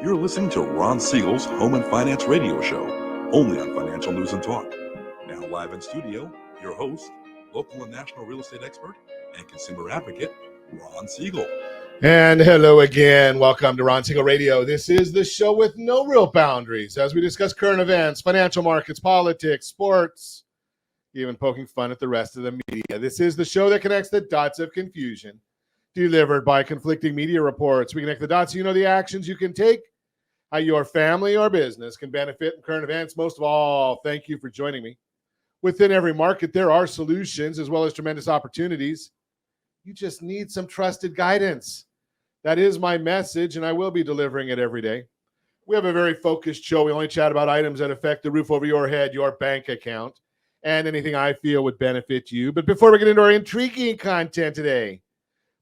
You're listening to Ron Siegel's Home and Finance Radio Show, only on Financial News and Talk. Now live in studio, your host, local and national real estate expert and consumer advocate, Ron Siegel. And hello again. Welcome to Ron Siegel Radio. This is the show with no real boundaries as we discuss current events, financial markets, politics, sports, even poking fun at the rest of the media. This is the show that connects the dots of confusion delivered by conflicting media reports. We connect the dots so you know the actions you can take, how your family or business can benefit in current events. Most of all, thank you for joining me. Within every market, there are solutions as well as tremendous opportunities. You just need some trusted guidance. That is my message, and I will be delivering it every day. We have a very focused show. We only chat about items that affect the roof over your head, your bank account, and anything I feel would benefit you. But before we get into our intriguing content today,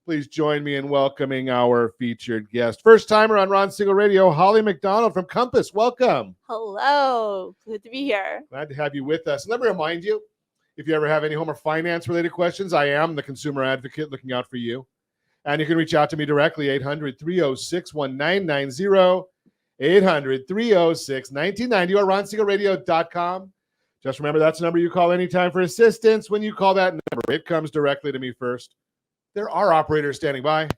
please join me in welcoming our featured guest. First timer on Ron Siegel Radio, Holly McDonald from Compass. Welcome. Hello. Good to be here. Glad to have you with us. Let me remind you, if you ever have any home or finance related questions, I am the consumer advocate looking out for you. And you can reach out to me directly, 800-306-1990, 800-306-1990, or ronsiegelradio.com. Just remember, that's the number you call anytime for assistance. When you call that number, it comes directly to me first. There are operators standing by.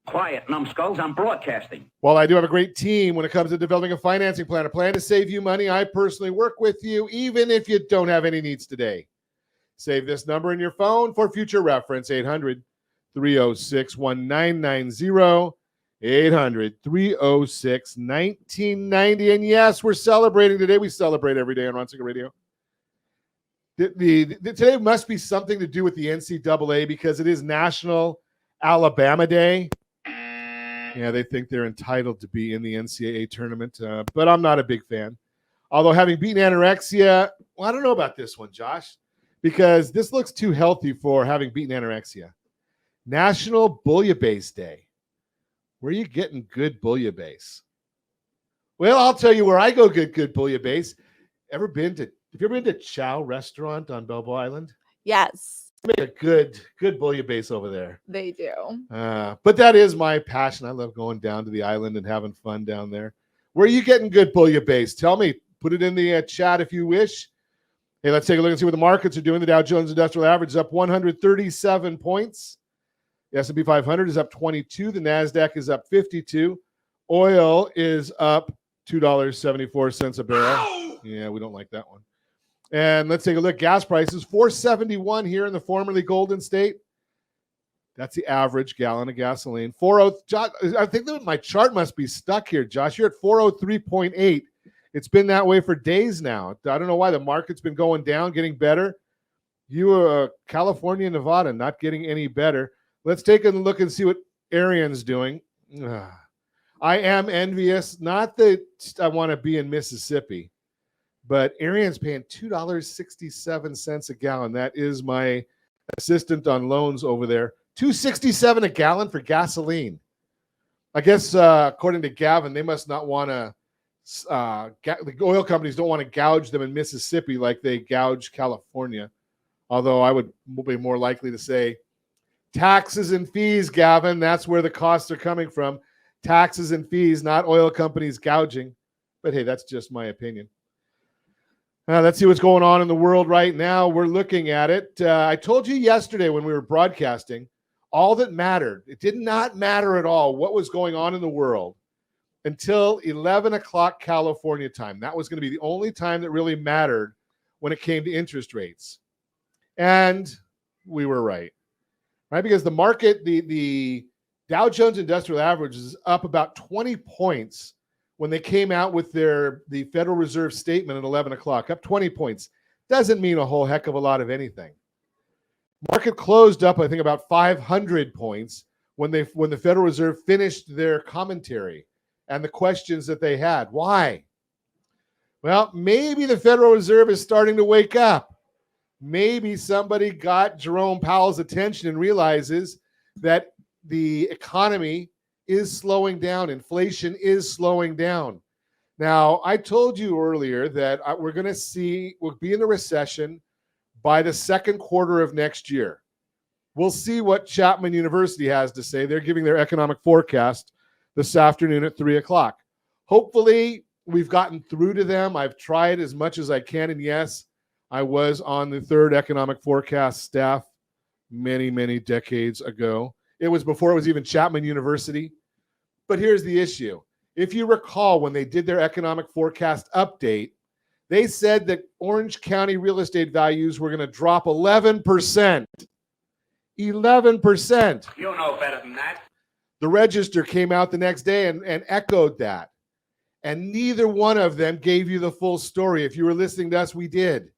Quiet, numbskulls, I'm broadcasting. While I do have a great team when it comes to developing a financing plan, a plan to save you money, I personally work with you, even if you don't have any needs today. Save this number in your phone for future reference, 800-306-1990, 800-306-1990. And yes, we're celebrating today. We celebrate every day on Ron Siegel Radio. Today must be something to do with the NCAA because it is National Alabama Day. Yeah, they think they're entitled to be in the NCAA tournament, but I'm not a big fan. Although having beaten anorexia, well, I don't know about this one, Josh, because this looks too healthy for having beaten anorexia. National Bouillabaisse Day. Where are you getting good bouillabaisse? Well, I'll tell you where I go get good bouillabaisse. Have you ever been to Chow Restaurant on Balboa Island? Yes. They make a good bouillabaisse over there. They do. But that is my passion. I love going down to the island and having fun down there. Where are you getting good bouillabaisse? Tell me. Put it in the chat if you wish. Hey, let's take a look and see what the markets are doing. The Dow Jones Industrial Average is up 137 points. The S&P 500 is up 22. The NASDAQ is up 52. Oil is up $2.74 a barrel. Yeah, we don't like that one. And let's take a look. Gas prices, $4.71 here in the formerly Golden State. That's the average gallon of gasoline. Josh, I think that my chart must be stuck here, Josh. You're at 403.8. It's been that way for days now. I don't know why the market's been going down, getting better. You are California, Nevada, not getting any better. Let's take a look and see what Arian's doing. I am envious. Not that I want to be in Mississippi, but Arian's paying $2.67 a gallon. That is my assistant on loans over there. $2.67 a gallon for gasoline. I guess according to Gavin, they must not want to. The oil companies don't want to gouge them in Mississippi like they gouge California. Although I would be more likely to say taxes and fees, Gavin. That's where the costs are coming from. Taxes and fees, not oil companies gouging. But hey, that's just my opinion. Let's see what's going on in the world right now. We're looking at it. I told you yesterday when we were broadcasting, all that mattered. It did not matter at all what was going on in the world until 11 o'clock California time. That was going to be the only time that really mattered when it came to interest rates. And we were right? Because the market, the Dow Jones Industrial Average is up about 20 points when they came out with the Federal Reserve statement at 11 o'clock, up 20 points. Doesn't mean a whole heck of a lot of anything. Market closed up, I think, about 500 points when the Federal Reserve finished their commentary and the questions that they had. Why? Well, maybe the Federal Reserve is starting to wake up. Maybe somebody got Jerome Powell's attention and realizes that the economy is slowing down. Inflation is slowing down. Now, I told you earlier that we'll be in a recession by the second quarter of next year. We'll see what Chapman University has to say. They're giving their economic forecast this afternoon at 3 o'clock. Hopefully, we've gotten through to them. I've tried as much as I can. And yes, I was on the third economic forecast staff many, many decades ago. It was before it was even Chapman University. But here's the issue. If you recall, when they did their economic forecast update, they said that Orange County real estate values were going to drop 11%. 11%. You know better than that. The Register came out the next day and echoed that. And neither one of them gave you the full story. If you were listening to us, we did.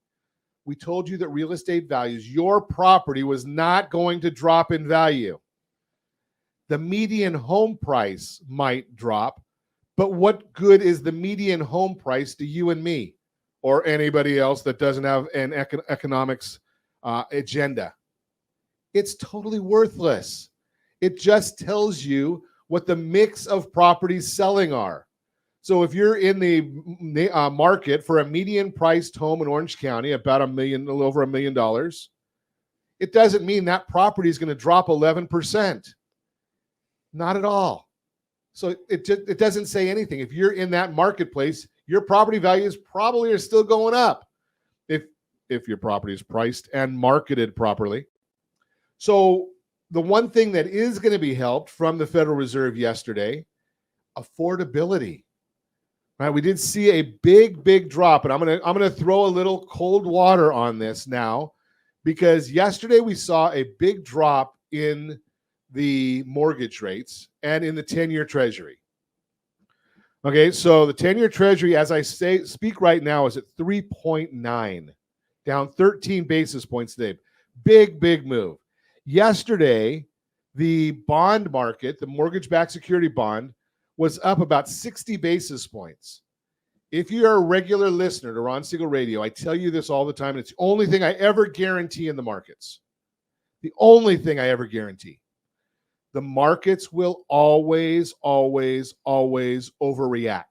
We told you that real estate values, your property was not going to drop in value. The median home price might drop, but what good is the median home price to you and me or anybody else that doesn't have an economics agenda? It's totally worthless. It just tells you what the mix of properties selling are. So if you're in the market for a median priced home in Orange County, about a little over $1 million, it doesn't mean that property is going to drop 11%. Not at all. So it doesn't say anything. If you're in that marketplace, your property values probably are still going up if your property is priced and marketed properly. So the one thing that is going to be helped from the Federal Reserve yesterday, affordability. Right, we did see a big drop, and I'm gonna throw a little cold water on this now, because yesterday we saw a big drop in the mortgage rates and in the 10-year Treasury. Okay, so the 10-year Treasury, as I speak right now, is at 3.9, down 13 basis points today. Big move. Yesterday, the bond market, the mortgage-backed security bond, was up about 60 basis points. If you're a regular listener to Ron Siegel Radio, I tell you this all the time, and it's the only thing I ever guarantee in the markets. The only thing I ever guarantee. The markets will always overreact.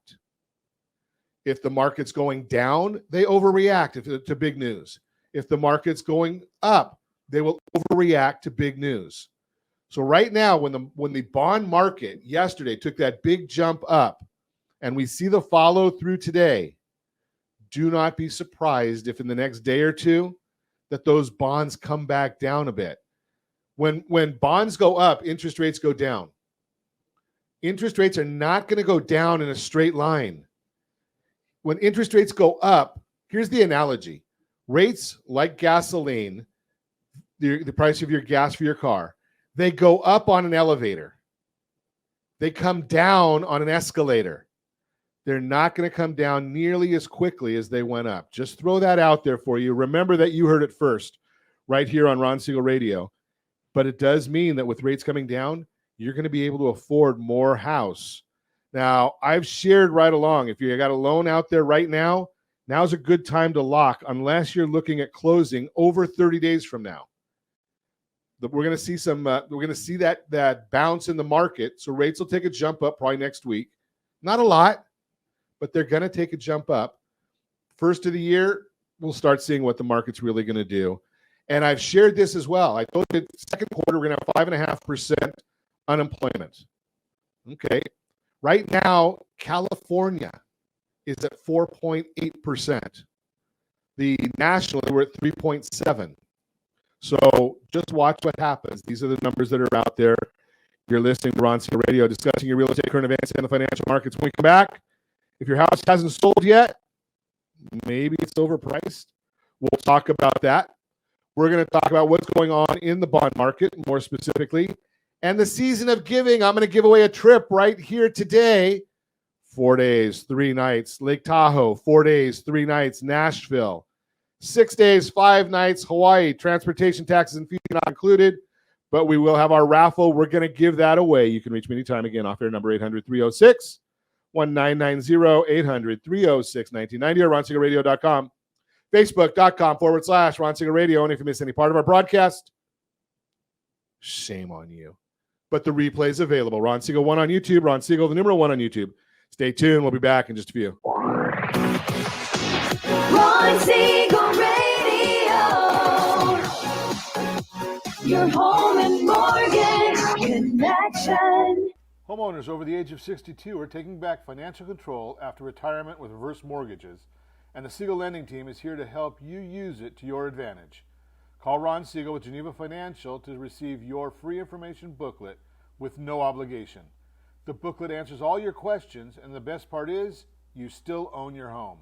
If the market's going down, they overreact to big news. If the market's going up, they will overreact to big news. So right now, when the bond market yesterday took that big jump up, and we see the follow through today, do not be surprised if in the next day or two that those bonds come back down a bit. When bonds go up, interest rates go down. Interest rates are not going to go down in a straight line. When interest rates go up, here's the analogy. Rates like gasoline, the price of your gas for your car, they go up on an elevator. They come down on an escalator. They're not going to come down nearly as quickly as they went up. Just throw that out there for you. Remember that you heard it first right here on Ron Siegel Radio. But it does mean that with rates coming down, you're going to be able to afford more house. Now, I've shared right along, if you got a loan out there right now, now's a good time to lock unless you're looking at closing over 30 days from now. We're going to see that bounce in the market. So rates will take a jump up probably next week. Not a lot, but they're going to take a jump up. First of the year, we'll start seeing what the market's really going to do. And I've shared this as well. I told you second quarter, we're going to have 5.5% unemployment. Okay. Right now, California is at 4.8%. The nationally, we're at 3.7%. So just watch what happens. These are the numbers that are out there. You're listening to Ron Siegel Radio, discussing your real estate current events and the financial markets. When we come back, if your house hasn't sold yet, maybe it's overpriced. We'll talk about that. We're going to talk about what's going on in the bond market, more specifically, and the season of giving. I'm going to give away a trip right here today. 4 days, 3 nights, Lake Tahoe. 4 days, 3 nights, Nashville. 6 days, 5 nights, Hawaii. Transportation, taxes, and fees not included, but we will have our raffle. We're going to give that away. You can reach me anytime. Again, off-air number 800-306-1990, 800-306-1990, or RonSiegelRadio.com. Facebook.com/Ron Siegel Radio. And if you miss any part of our broadcast, shame on you. But the replay is available. Ron Siegel 1 on YouTube. Ron Siegel, the number 1 on YouTube. Stay tuned. We'll be back in just a few. Ron Siegel Radio. Your home and mortgage connection. Homeowners over the age of 62 are taking back financial control after retirement with reverse mortgages, and the Siegel Lending Team is here to help you use it to your advantage. Call Ron Siegel with Geneva Financial to receive your free information booklet with no obligation. The booklet answers all your questions, and the best part is, you still own your home.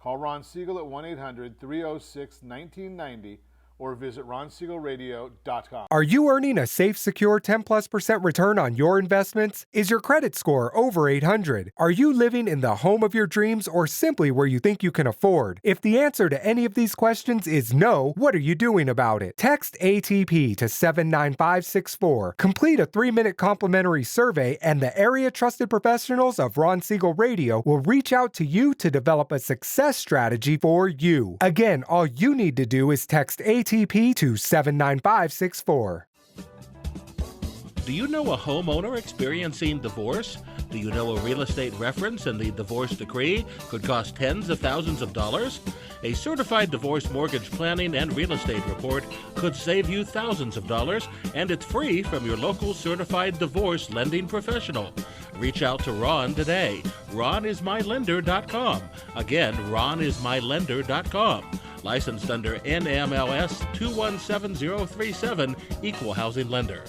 Call Ron Siegel at 1-800-306-1990 or visit ronsiegelradio.com. Are you earning a safe, secure 10+% return on your investments? Is your credit score over 800? Are you living in the home of your dreams or simply where you think you can afford? If the answer to any of these questions is no, what are you doing about it? Text ATP to 79564. Complete a 3-minute complimentary survey, and the area trusted professionals of Ron Siegel Radio will reach out to you to develop a success strategy for you. Again, all you need to do is text ATP to 79564. Do you know a homeowner experiencing divorce? Do you know a real estate reference and the divorce decree could cost tens of thousands of dollars? A certified divorce mortgage planning and real estate report could save you thousands of dollars, and it's free from your local certified divorce lending professional. Reach out to Ron today. RonIsMyLender.com. Again, RonIsMyLender.com. Licensed under NMLS 217037, Equal Housing Lender.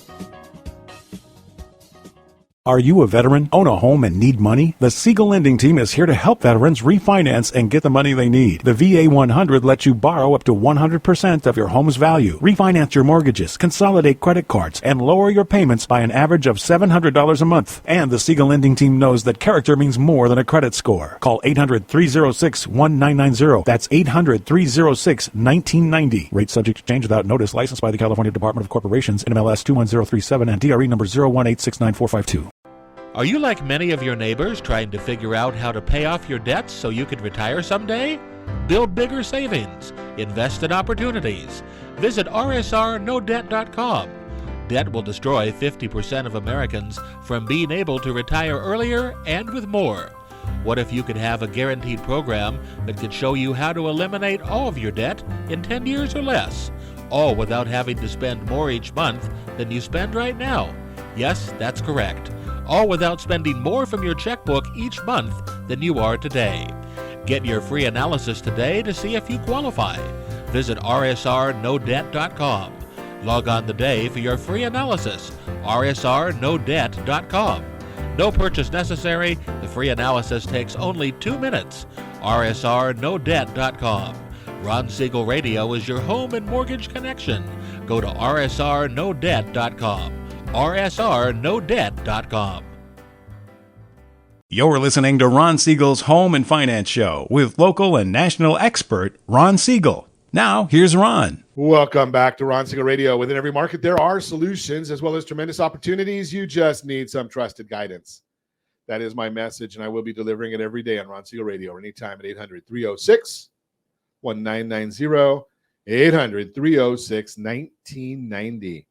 Are you a veteran, own a home, and need money? The Siegel Lending Team is here to help veterans refinance and get the money they need. The VA 100 lets you borrow up to 100% of your home's value, refinance your mortgages, consolidate credit cards, and lower your payments by an average of $700 a month. And the Siegel Lending Team knows that character means more than a credit score. Call 800-306-1990. That's 800-306-1990. Rate subject to change without notice. Licensed by the California Department of Corporations, NMLS 21037, and DRE number 018694452. Are you like many of your neighbors trying to figure out how to pay off your debts so you could retire someday? Build bigger savings. Invest in opportunities. Visit rsrnodebt.com. Debt will destroy 50% of Americans from being able to retire earlier and with more. What if you could have a guaranteed program that could show you how to eliminate all of your debt in 10 years or less, all without having to spend more each month than you spend right now? Yes, that's correct. All without spending more from your checkbook each month than you are today. Get your free analysis today to see if you qualify. Visit rsrnodebt.com. Log on today for your free analysis, rsrnodebt.com. No purchase necessary. The free analysis takes only 2 minutes. rsrnodebt.com. Ron Siegel Radio is your home and mortgage connection. Go to rsrnodebt.com. rsrnodebt.com. You're listening to Ron Siegel's Home and Finance Show with local and national expert Ron Siegel. Now, here's Ron. Welcome back to Ron Siegel Radio. Within every market, there are solutions as well as tremendous opportunities. You just need some trusted guidance. That is my message, and I will be delivering it every day on Ron Siegel Radio or anytime at 800-306-1990, 800-306-1990.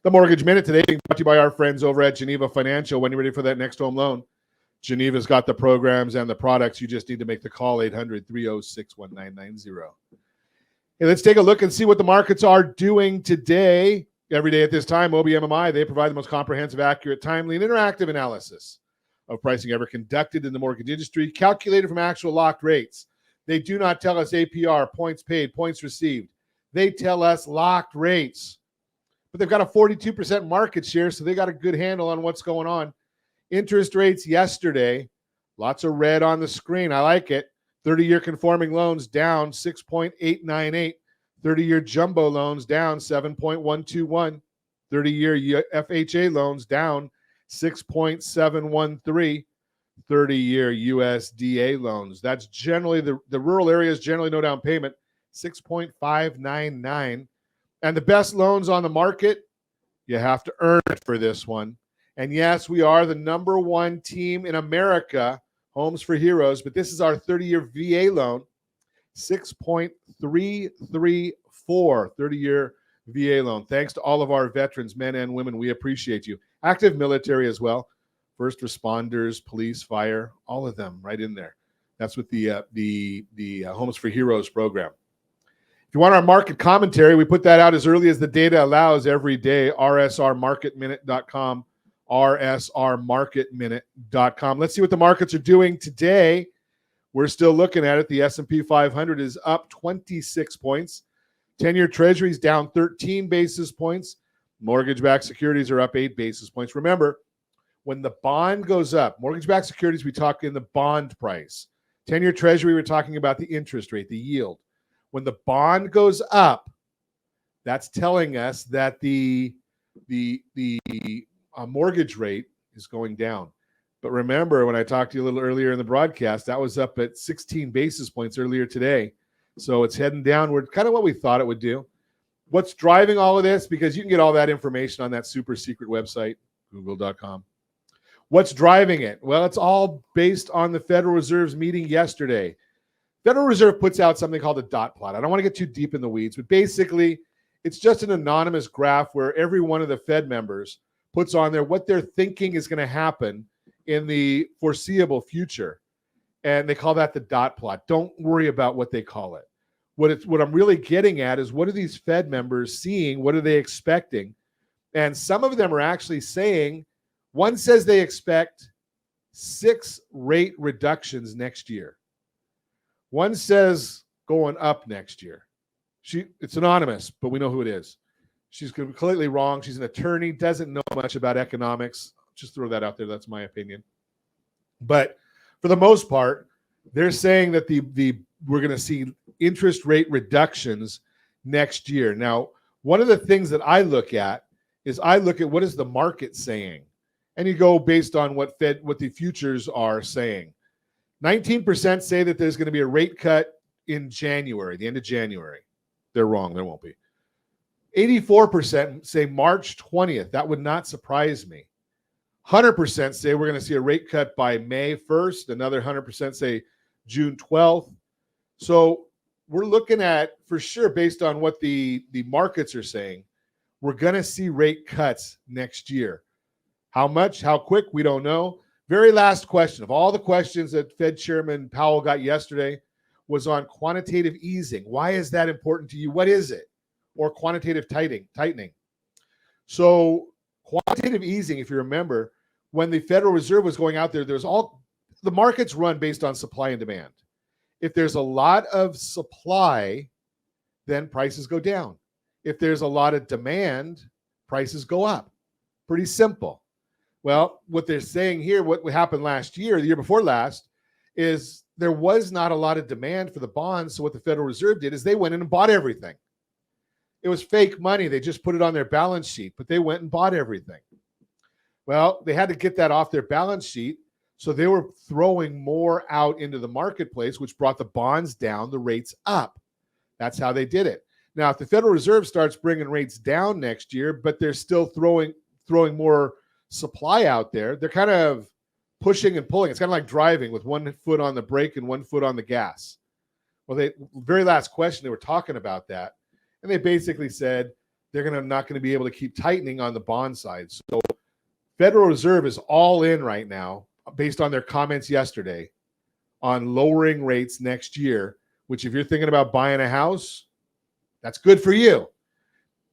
The Mortgage Minute today being brought to you by our friends over at Geneva Financial. When you're ready for that next home loan, Geneva's got the programs and the products. You just need to make the call, 800-306-1990. Hey, let's take a look and see what the markets are doing today. Every day at this time, OBMMI, they provide the most comprehensive, accurate, timely, and interactive analysis of pricing ever conducted in the mortgage industry, calculated from actual locked rates. They do not tell us APR, points paid, points received. They tell us locked rates. But they've got a 42% market share, so they got a good handle on what's going on. Interest rates yesterday, lots of red on the screen. I like it. 30-year conforming loans down 6.898. 30-year jumbo loans down 7.121. 30-year FHA loans down 6.713. 30-year USDA loans. That's generally the rural areas, generally no down payment, 6.599. And the best loans on the market, you have to earn it for this one. And yes, we are the number one team in America, Homes for Heroes, but this is our 30-year VA loan, 6.334, 30-year VA loan. Thanks to all of our veterans, men and women. We appreciate you. Active military as well. First responders, police, fire, all of them right in there. That's with the Homes for Heroes program. If you want our market commentary, we put that out as early as the data allows every day, rsrmarketminute.com. rsrmarketminute.com. Let's see what the markets are doing today. We're still looking at it. The S&P 500 is up 26 points. 10-year treasuries down 13 basis points. Mortgage-backed securities are up 8 basis points. Remember, when the bond goes up, mortgage-backed securities, we talk in the bond price. 10-year treasury, we're talking about the interest rate, the yield. When the bond goes up, that's telling us that the mortgage rate is going down. But remember, when I talked to you a little earlier in the broadcast, that was up at 16 basis points earlier today. So it's heading downward, kind of what we thought it would do. What's driving all of this? Because you can get all that information on that super secret website, google.com. What's driving it? Well, it's all based on the Federal Reserve's meeting yesterday. Federal Reserve puts out something called a dot plot. I don't want to get too deep in the weeds, but basically, it's just an anonymous graph where every one of the Fed members puts on there what they're thinking is going to happen in the foreseeable future. And they call that the dot plot. Don't worry about what they call it. What I'm really getting at is, what are these Fed members seeing? What are they expecting? And some of them are actually saying, one says they expect 6 rate reductions next year. One says going up next year. It's anonymous, but we know who it is. She's completely wrong. She's an attorney, doesn't know much about economics. Just throw that out there. That's my opinion. But for the most part, they're saying that we're going to see interest rate reductions next year. Now, one of the things that I look at is what is the market saying, and you go based on what the futures are saying. 19% say that there's going to be a rate cut in January, the end of January. They're wrong. There won't be. 84% say March 20th. That would not surprise me. 100% say we're going to see a rate cut by May 1st. Another 100% say June 12th. So we're looking at, for sure, based on what the markets are saying, we're going to see rate cuts next year. How much, how quick, we don't know. Very last question of all the questions that Fed Chairman Powell got yesterday was on quantitative easing. Why is that important to you? What is it? Or quantitative tightening. So quantitative easing, if you remember, when the Federal Reserve was going out there, the markets run based on supply and demand. If there's a lot of supply, then prices go down. If there's a lot of demand, prices go up. Pretty simple. Well, what they're saying here, what happened last year, the year before last, is there was not a lot of demand for the bonds. So what the Federal Reserve did is they went in and bought everything. It was fake money. They just put it on their balance sheet, but they went and bought everything. Well, they had to get that off their balance sheet. So they were throwing more out into the marketplace, which brought the bonds down, the rates up. That's how they did it. Now, if the Federal Reserve starts bringing rates down next year, but they're still throwing more supply out there, they're kind of pushing and pulling. It's kind of like driving with one foot on the brake and one foot on the gas. Well, very last question, they were talking about that. And they basically said they're not going to be able to keep tightening on the bond side. So Federal Reserve is all in right now, based on their comments yesterday, on lowering rates next year, which if you're thinking about buying a house, that's good for you.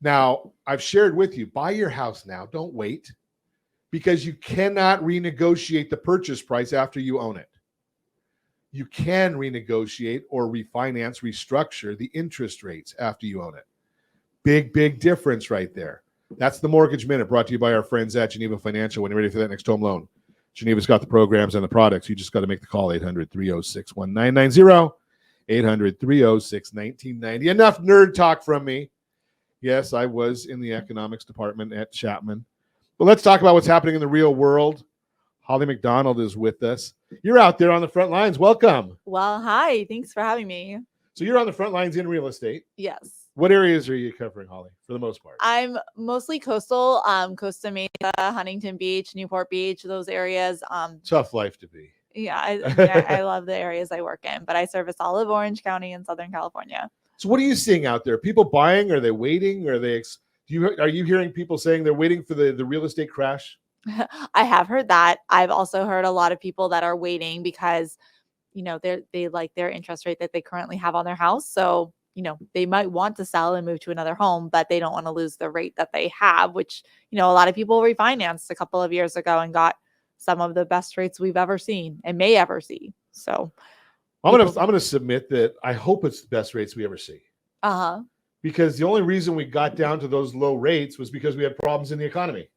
Now, I've shared with you, buy your house now. Don't wait, because you cannot renegotiate the purchase price after you own it. You can renegotiate or refinance, restructure the interest rates after you own it. Big, big difference right there. That's the Mortgage Minute, brought to you by our friends at Geneva Financial. When you're ready for that next home loan, Geneva's got the programs and the products. You just got to make the call, 800-306-1990, 800-306-1990. Enough nerd talk from me. Yes, I was in the economics department at Chapman. But let's talk about what's happening in the real world. Holly McDonald is with us. You're out there on the front lines. Welcome. Well, hi. Thanks for having me. So you're on the front lines in real estate. Yes. What areas are you covering, Holly, for the most part? I'm mostly coastal, Costa Mesa, Huntington Beach, Newport Beach, those areas. Tough life to be. Yeah, I love the areas I work in, but I service all of Orange County in Southern California. So what are you seeing out there? People buying? Are they waiting? Are you hearing people saying they're waiting for the real estate crash? I have heard that. I've also heard a lot of people that are waiting because, they like their interest rate that they currently have on their house. So, they might want to sell and move to another home, but they don't want to lose the rate that they have, which, a lot of people refinanced a couple of years ago and got some of the best rates we've ever seen and may ever see. So I'm gonna submit that I hope it's the best rates we ever see. Because the only reason we got down to those low rates was because we had problems in the economy.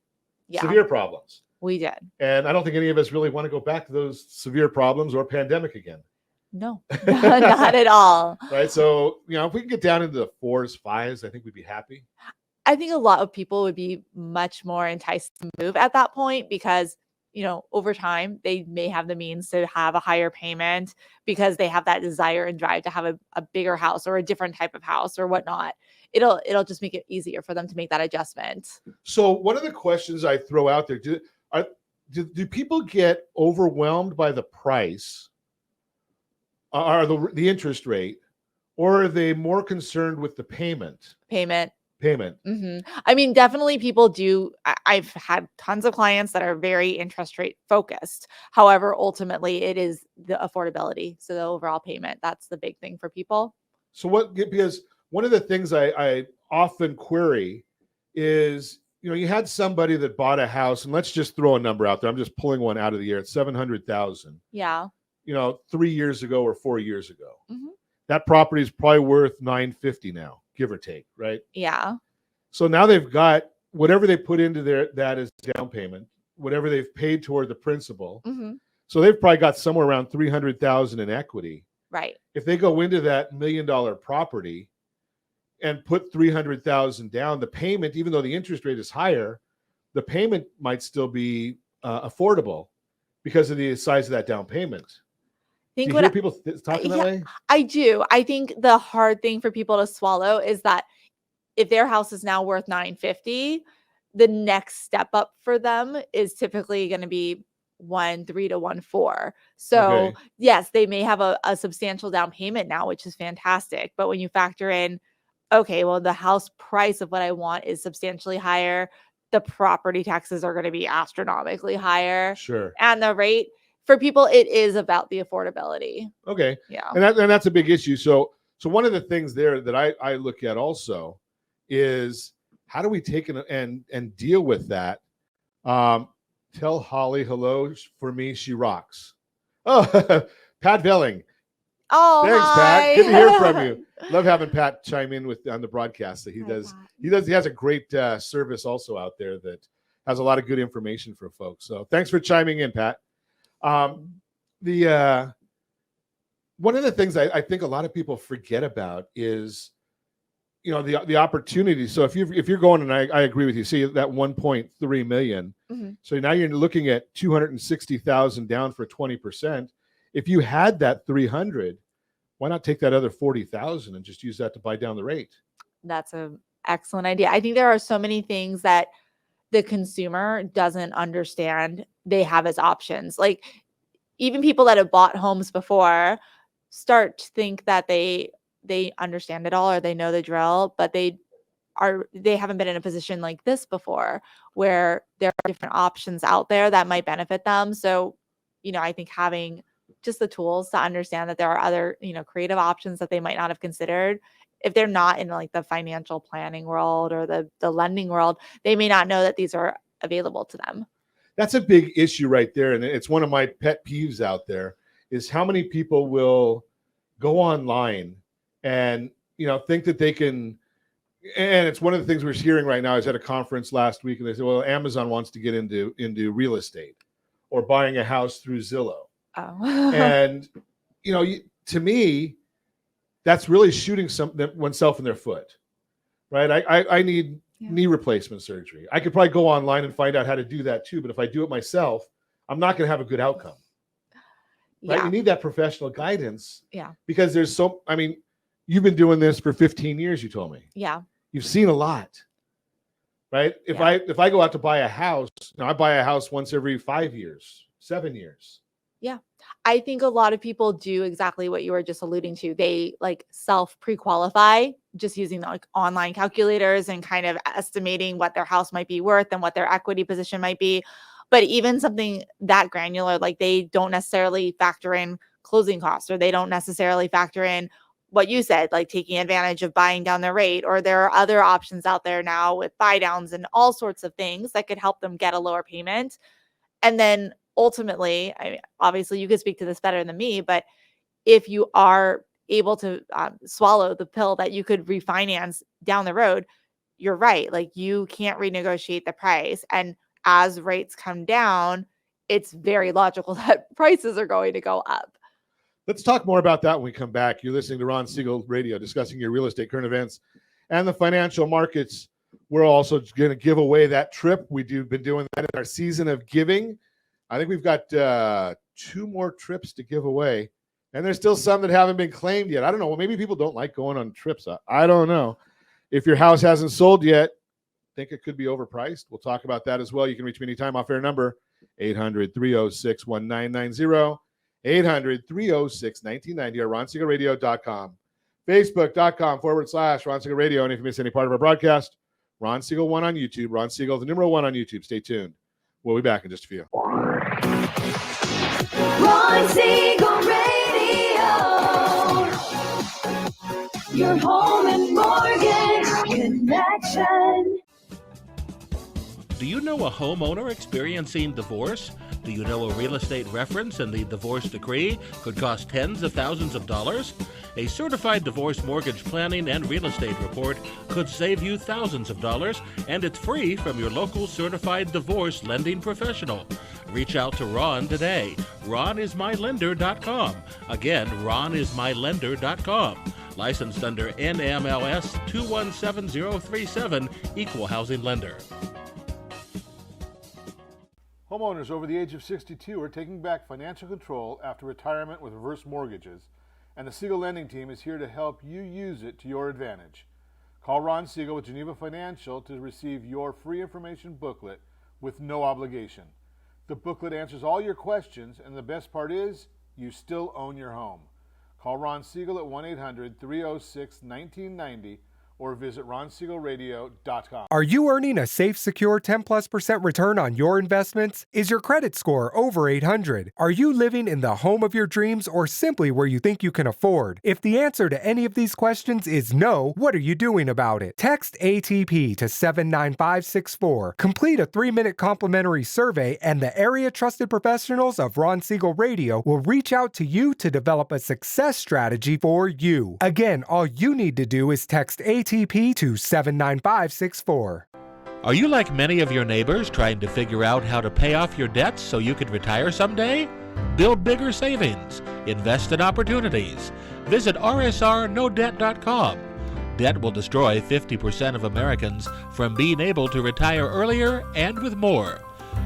Yeah, severe problems. we did. And I don't think any of us really want to go back to those severe problems or pandemic again. No, not at all. Right. So, if we can get down into the 4s, 5s, I think we'd be happy. I think a lot of people would be much more enticed to move at that point because, over time, they may have the means to have a higher payment because they have that desire and drive to have a bigger house or a different type of house or whatnot. It'll just make it easier for them to make that adjustment. So one of the questions I throw out there, do people get overwhelmed by the price or the interest rate, or are they more concerned with the payment? Payment. Mm-hmm. I mean, definitely people do. I've had tons of clients that are very interest rate focused. However, ultimately it is the affordability. So the overall payment, that's the big thing for people. So because one of the things I often query is, you had somebody that bought a house, and let's just throw a number out there. I'm just pulling one out of the air. It's 700,000. Yeah. 3 years ago or 4 years ago. Mm-hmm. That property is probably worth $950 now, give or take, right? Yeah. So now they've got whatever they put into that as down payment, whatever they've paid toward the principal. Mm-hmm. So they've probably got somewhere around $300,000 in equity. Right. If they go into that $1 million property and put $300,000 down, the payment, even though the interest rate is higher, the payment might still be affordable because of the size of that down payment. Do you hear people talking that way? I do. I think the hard thing for people to swallow is that if their house is now worth $950, the next step up for them is typically going to be 1.3 to 1.4. So yes, they may have a substantial down payment now, which is fantastic. But when you factor in, okay, well, the house price of what I want is substantially higher, the property taxes are going to be astronomically higher. Sure. And the rate for people, it is about the affordability. Okay. Yeah. And that's a big issue. So one of the things there that I look at also is how do we take and deal with that? Tell Holly hello for me. She rocks. Oh, Pat Velling. Oh, thanks, hi. Pat. Good to hear from you. Love having Pat chime in on the broadcast. That he does. Pat. He has a great service also out there that has a lot of good information for folks. So thanks for chiming in, Pat. One of the things I think a lot of people forget about is, the opportunity. So if you're going, and I agree with you, see that 1.3 million. Mm-hmm. So now you're looking at 260,000 down for 20%. If you had that 300, why not take that other 40,000 and just use that to buy down the rate? That's an excellent idea. I think there are so many things that the consumer doesn't understand they have as options. Like even people that have bought homes before start to think that they understand it all or they know the drill, but they haven't been in a position like this before where there are different options out there that might benefit them. So, I think having just the tools to understand that there are other, creative options that they might not have considered. If they're not in like the financial planning world or the lending world, they may not know that these are available to them. That's a big issue right there. And it's one of my pet peeves out there is how many people will go online and, think that they can. And it's one of the things we're hearing right now. I was at a conference last week and they said, well, Amazon wants to get into real estate or buying a house through Zillow. Oh. And, to me, that's really shooting oneself in their foot, right? I need knee replacement surgery. I could probably go online and find out how to do that too. But if I do it myself, I'm not going to have a good outcome. Right? Yeah. You need that professional guidance. Yeah. Because you've been doing this for 15 years, you told me. Yeah. You've seen a lot. Right? If I go out to buy a house, I buy a house once every 5 years, 7 years. Yeah. I think a lot of people do exactly what you were just alluding to. They like self pre-qualify just using like online calculators and kind of estimating what their house might be worth and what their equity position might be. But even something that granular, like they don't necessarily factor in closing costs or they don't necessarily factor in what you said, like taking advantage of buying down their rate, or there are other options out there now with buy downs and all sorts of things that could help them get a lower payment. And then ultimately, I mean, obviously you could speak to this better than me, but if you are able to swallow the pill that you could refinance down the road, you're right. Like you can't renegotiate the price. And as rates come down, it's very logical that prices are going to go up. Let's talk more about that when we come back. You're listening to Ron Siegel Radio, discussing your real estate current events and the financial markets. We're also going to give away that trip. We've been doing that in our season of giving. I think we've got 2 more trips to give away. And there's still some that haven't been claimed yet. I don't know. Well, maybe people don't like going on trips. I don't know. If your house hasn't sold yet, think it could be overpriced. We'll talk about that as well. You can reach me anytime off air number 800-306-1990. 800-306-1990 or ronsiegelradio.com. Facebook.com/Ron Siegel Radio. And if you miss any part of our broadcast, Ron Siegel 1 on YouTube. Ron Siegel, the number 1 on YouTube. Stay tuned. We'll be back in just a few. Ron Siegel Radio. Your home and mortgage connection. Do you know a homeowner experiencing divorce? Do you know a real estate reference and the divorce decree could cost tens of thousands of dollars? A certified divorce mortgage planning and real estate report could save you thousands of dollars, and it's free from your local certified divorce lending professional. Reach out to Ron today. RonIsMyLender.com. Again, RonIsMyLender.com. Licensed under NMLS 217037, Equal Housing Lender. Homeowners over the age of 62 are taking back financial control after retirement with reverse mortgages, and the Siegel Lending Team is here to help you use it to your advantage. Call Ron Siegel with Geneva Financial to receive your free information booklet with no obligation. The booklet answers all your questions, and the best part is, you still own your home. Call Ron Siegel at 1-800-306-1990 or visit ronsiegelradio.com. Are you earning a safe, secure 10+% return on your investments? Is your credit score over 800? Are you living in the home of your dreams or simply where you think you can afford? If the answer to any of these questions is no, what are you doing about it? Text ATP to 79564. Complete a 3-minute complimentary survey, and the area trusted professionals of Ron Siegel Radio will reach out to you to develop a success strategy for you. Again, all you need to do is text ATP to 79564. Are you like many of your neighbors trying to figure out how to pay off your debts so you could retire someday? Build bigger savings. Invest in opportunities. Visit rsrnodebt.com. Debt will destroy 50% of Americans from being able to retire earlier and with more.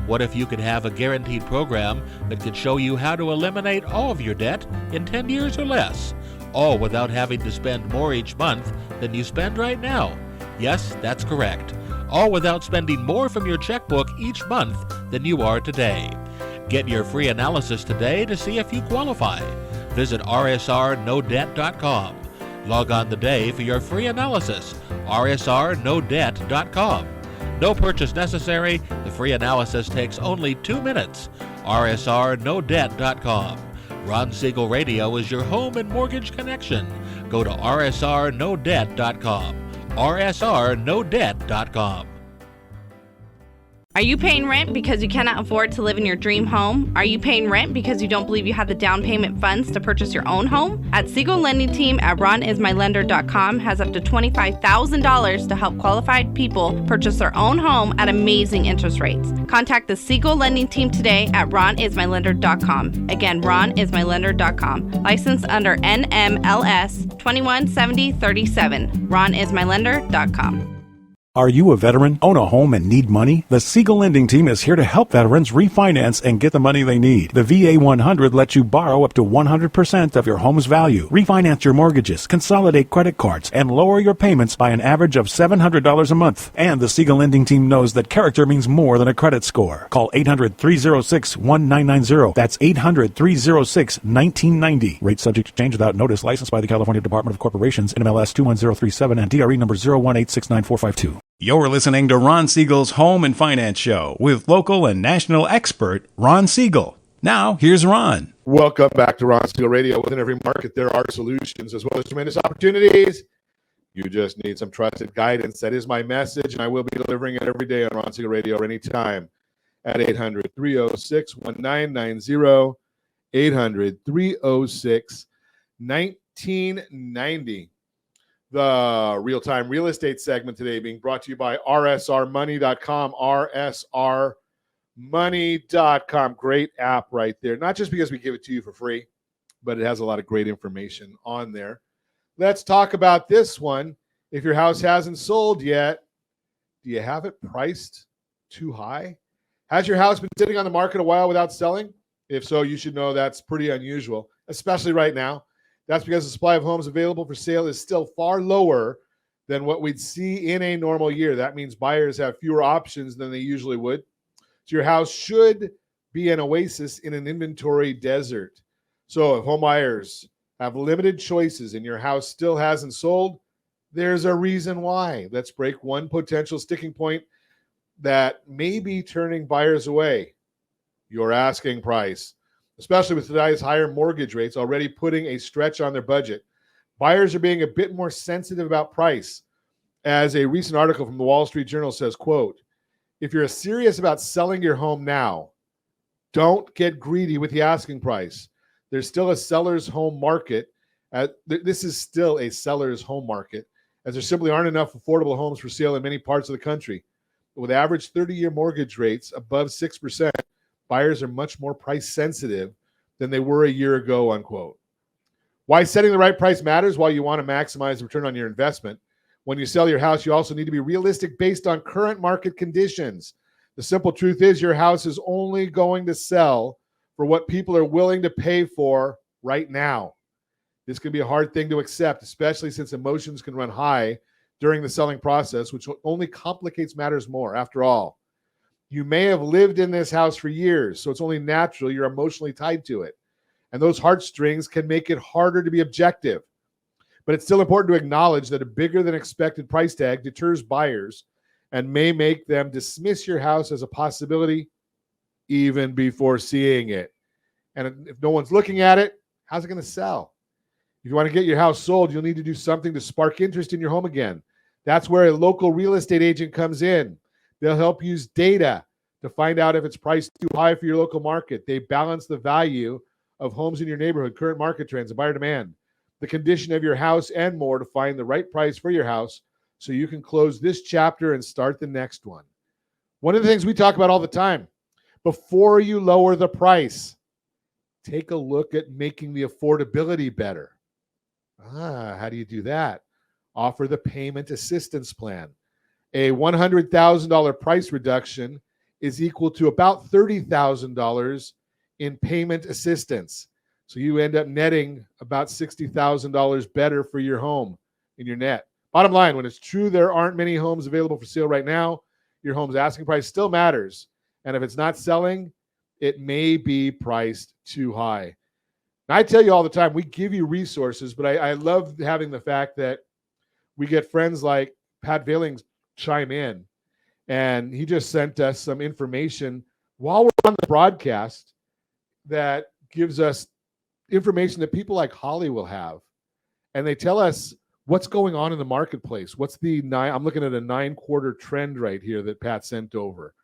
What if you could have a guaranteed program that could show you how to eliminate all of your debt in 10 years or less? All without having to spend more each month than you spend right now. Yes, that's correct. All without spending more from your checkbook each month than you are today. Get your free analysis today to see if you qualify. Visit rsrnodebt.com. Log on today for your free analysis. rsrnodebt.com. No purchase necessary. The free analysis takes only 2 minutes. rsrnodebt.com. Ron Siegel Radio is your home and mortgage connection. Go to rsrnodebt.com. rsrnodebt.com. Are you paying rent because you cannot afford to live in your dream home? Are you paying rent because you don't believe you have the down payment funds to purchase your own home? At Siegel Lending Team at RonIsMyLender.com has up to $25,000 to help qualified people purchase their own home at amazing interest rates. Contact the Siegel Lending Team today at RonIsMyLender.com. Again, RonIsMyLender.com. Licensed under NMLS 217037. RonIsMyLender.com. Are you a veteran, own a home, and need money? The Siegel Lending Team is here to help veterans refinance and get the money they need. The VA 100 lets you borrow up to 100% of your home's value, refinance your mortgages, consolidate credit cards, and lower your payments by an average of $700 a month. And the Siegel Lending Team knows that character means more than a credit score. Call 800-306-1990. That's 800-306-1990. Rate subject to change without notice. Licensed by the California Department of Corporations, NMLS 21037, and DRE number 018694452. You're listening to Ron Siegel's Home and Finance Show with local and national expert Ron Siegel. Now, here's Ron. Welcome back to Ron Siegel Radio. Within every market, there are solutions as well as tremendous opportunities. You just need some trusted guidance. That is my message, and I will be delivering it every day on Ron Siegel Radio or anytime at 800-306-1990, 800-306-1990. The real-time real estate segment today being brought to you by rsrmoney.com, rsrmoney.com. Great app right there. Not just because we give it to you for free, but it has a lot of great information on there. Let's talk about this one. If your house hasn't sold yet, do you have it priced too high? Has your house been sitting on the market a while without selling? If so, you should know that's pretty unusual, especially right now. That's because the supply of homes available for sale is still far lower than what we'd see in a normal year. That means buyers have fewer options than they usually would. So your house should be an oasis in an inventory desert. So if home buyers have limited choices and your house still hasn't sold, there's a reason why. Let's break one potential sticking point that may be turning buyers away: your asking price. Especially with today's higher mortgage rates already putting a stretch on their budget, buyers are being a bit more sensitive about price. As a recent article from the Wall Street Journal says, quote, if you're serious about selling your home now, don't get greedy with the asking price. There's still a seller's home market. This is still a seller's home market, as there simply aren't enough affordable homes for sale in many parts of the country. With average 30-year mortgage rates above 6%, buyers are much more price sensitive than they were a year ago, unquote. Why setting the right price matters? While you want to maximize the return on your investment, when you sell your house, you also need to be realistic based on current market conditions. The simple truth is your house is only going to sell for what people are willing to pay for right now. This can be a hard thing to accept, especially since emotions can run high during the selling process, which only complicates matters more. After all, you may have lived in this house for years, so it's only natural you're emotionally tied to it. And those heartstrings can make it harder to be objective. But it's still important to acknowledge that a bigger than expected price tag deters buyers and may make them dismiss your house as a possibility even before seeing it. And if no one's looking at it, how's it going to sell? If you want to get your house sold, you'll need to do something to spark interest in your home again. That's where a local real estate agent comes in. They'll help use data to find out if it's priced too high for your local market. They balance the value of homes in your neighborhood, current market trends, and buyer demand, the condition of your house, and more to find the right price for your house so you can close this chapter and start the next one. One of the things we talk about all the time, before you lower the price, take a look at making the affordability better. How do you do that? Offer the payment assistance plan. A $100,000 price reduction is equal to about $30,000 in payment assistance. So you end up netting about $60,000 better for your home in your net. Bottom line, when it's true there aren't many homes available for sale right now, your home's asking price still matters. And if it's not selling, it may be priced too high. Now, I tell you all the time, we give you resources, but I love having the fact that we get friends like Pat Vailings chime in, and he just sent us some information while we're on the broadcast that gives us information that people like Holly will have, and they tell us what's going on in the marketplace. I'm looking at a 9-quarter trend right here that Pat sent over,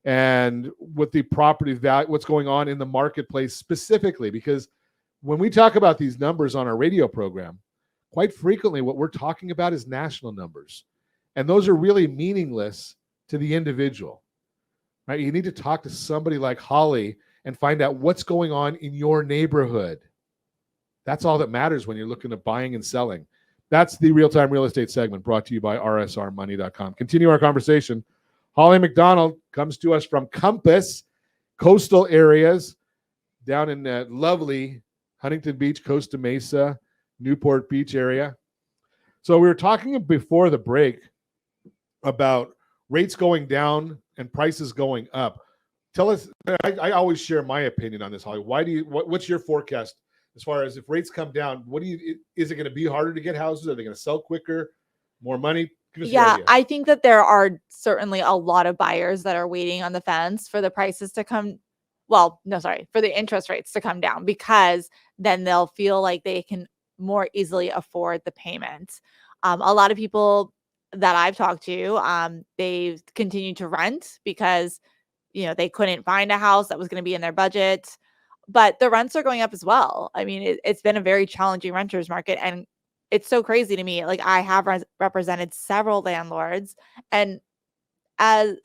and with the property value, what's going on in the marketplace specifically, because when we talk about these numbers on our radio program, quite frequently what we're talking about is national numbers. And those are really meaningless to the individual, right? You need to talk to somebody like Holly and find out what's going on in your neighborhood. That's all that matters when you're looking at buying and selling. That's the real-time real estate segment brought to you by rsrmoney.com. Continue our conversation. Holly McDonald comes to us from Compass, coastal areas, down in that lovely Huntington Beach, Costa Mesa, Newport Beach area. So we were talking before the break about rates going down and prices going up. Tell us, I always share my opinion on this, Holly. What's your forecast as far as if rates come down? Is it going to be harder to get houses? Are they going to sell quicker? More money? Yeah, I think that there are certainly a lot of buyers that are waiting on the fence for the prices to come well, no, sorry, for the interest rates to come down, because then they'll feel like they can more easily afford the payment. A lot of people that I've talked to, they've continued to rent because, they couldn't find a house that was going to be in their budget, but the rents are going up as well. I mean, it's been a very challenging renters market, and it's so crazy to me. Like, I have represented several landlords, and as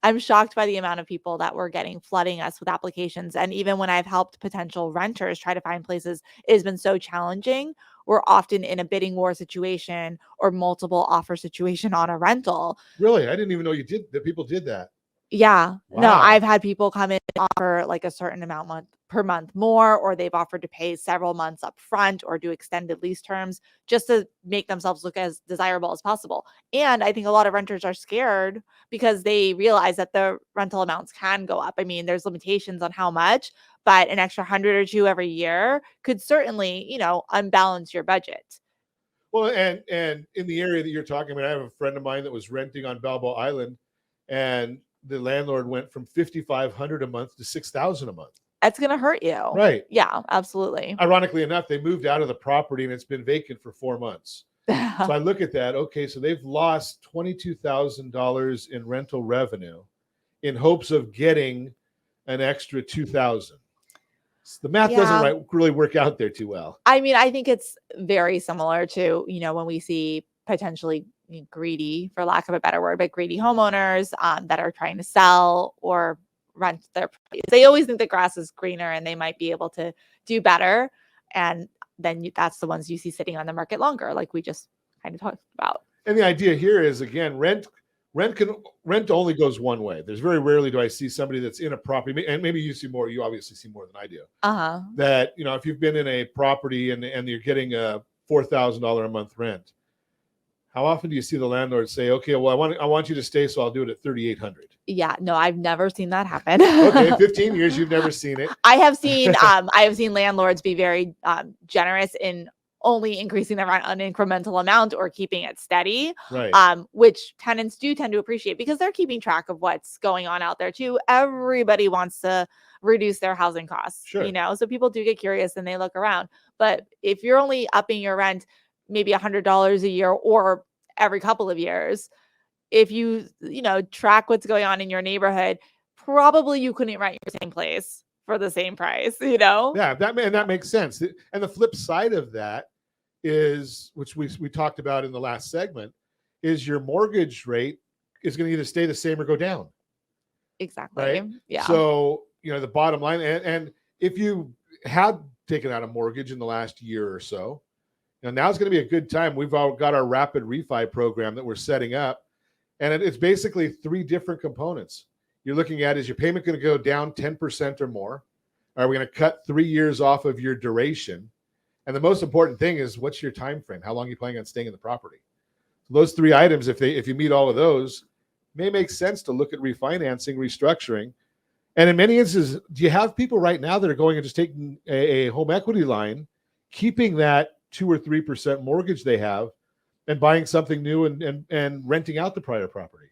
I'm shocked by the amount of people that were getting flooding us with applications. And even when I've helped potential renters try to find places, it has been so challenging. We're often in a bidding war situation or multiple offer situation on a rental. Really? I didn't even know that people did that. Yeah. No, Wow. I've had people come in and offer like a certain amount per month more, or they've offered to pay several months up front or do extended lease terms just to make themselves look as desirable as possible. And I think a lot of renters are scared because they realize that the rental amounts can go up. I mean, there's limitations on how much, but an extra 100 or 2 every year could certainly, unbalance your budget. Well, and in the area that you're talking about, I have a friend of mine that was renting on Balboa Island, and the landlord went from $5,500 a month to $6,000 a month. That's going to hurt you. Right. Yeah, absolutely. Ironically enough, they moved out of the property and it's been vacant for 4 months. So I look at that. Okay, so they've lost $22,000 in rental revenue in hopes of getting an extra $2,000. The math doesn't really work out there too well. I mean, I think it's very similar to, when we see potentially greedy, for lack of a better word, but greedy homeowners that are trying to sell or rent their place. They always think the grass is greener and they might be able to do better. And then that's the ones you see sitting on the market longer, like we just kind of talked about. And the idea here is, again, rent only goes one way. There's very rarely do I see somebody that's in a property, and maybe you see more. You obviously see more than I do. That if you've been in a property and you're getting a $4,000 a month rent, how often do you see the landlord say, "Okay, well, I want you to stay, so I'll do it at $3,800"? Yeah, no, I've never seen that happen. Okay, 15 years, you've never seen it. I have seen landlords be very generous in only increasing the rent an incremental amount or keeping it steady, right? Which tenants do tend to appreciate because they're keeping track of what's going on out there too. Everybody wants to reduce their housing costs, sure. So people do get curious and they look around. But if you're only upping your rent maybe $100 a year or every couple of years, if you track what's going on in your neighborhood, probably you couldn't rent your same place for the same price. Yeah, that makes sense. And the flip side of that is, which we talked about in the last segment, is your mortgage rate is going to either stay the same or go down. Exactly. Right? Yeah. So the bottom line, and if you had taken out a mortgage in the last year or so, now it's going to be a good time. We've all got our rapid refi program that we're setting up, and it's basically 3 different components. You're looking at, is your payment going to go down 10% or more? Are we going to cut 3 years off of your duration? And the most important thing is, what's your time frame? How long are you planning on staying in the property? So those 3 items, if you meet all of those, may make sense to look at refinancing, restructuring. And in many instances, do you have people right now that are going and just taking a home equity line, keeping that 2 or 3% mortgage they have, and buying something new and renting out the prior property?